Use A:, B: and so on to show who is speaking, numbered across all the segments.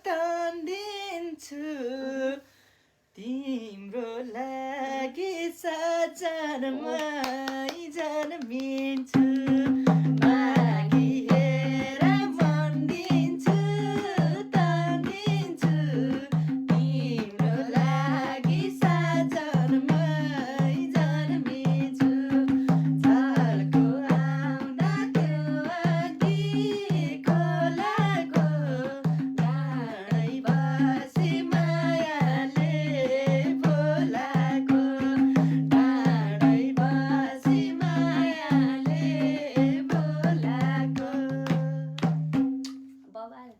A: तान्दिन्छु तिम्रो लागि सजनमा जन्मिन्छु मागिएर मन दिन्छु तान्दिन्छु तिम्रो लागि सजनमा जन्मिन्छु झल्को आउँदा त्यो अघि खोलाको डाँडै बसी मायाले बोलाको डाँडै बसी मायाले बोलाको
B: बबाल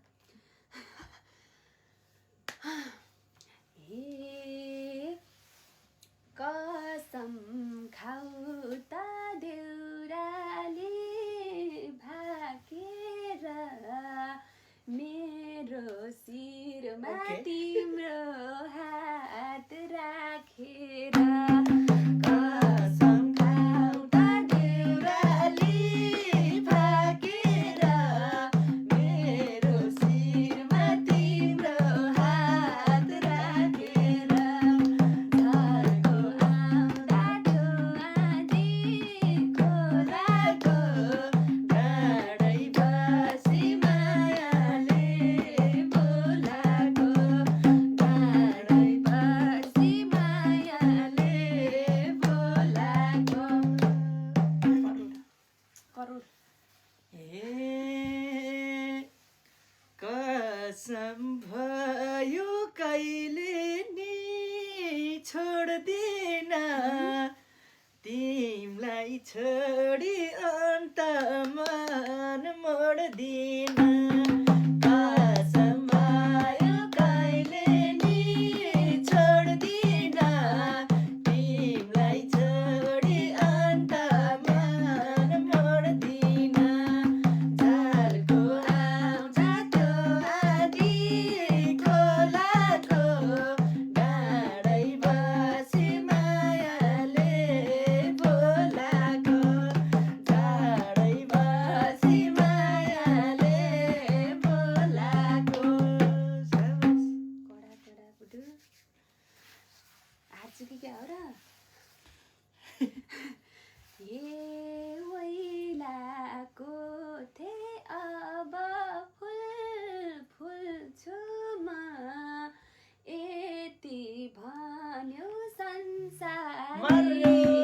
B: हे कसम खाऊ त देउराली भाकेर मेरो शिरमा तिम्रो हात राखेर
A: कसम खाऊ त देउराली भाकेर मेरो शिरमा तिम्रो हात राखेर
B: झल्को आउँदा त्यो आँधी खोलाको
A: डाँडै बसी मायाले बोलाको डाँडै बसी मायाले बोलाको
B: करोड
A: ए कसम भयो कहिले नि छोड्दिन तिमीलाई छोडी अन्त मन मोड्दिन कसम भयो कहिले नि छोड्दिन तिमीलाई छोडी अन्त मन मोड्दिन झल्को आउँदा त्यो आधी खोलाको डाँडै बसी मायाले बोलाको डाँडै बसी मायाले बोलाको
B: कडा कडा बुडु हात चुकी क्या हो र हे वैलाको थे अब फुल फुल्छु म यति भन्यो संसार
A: मर्यो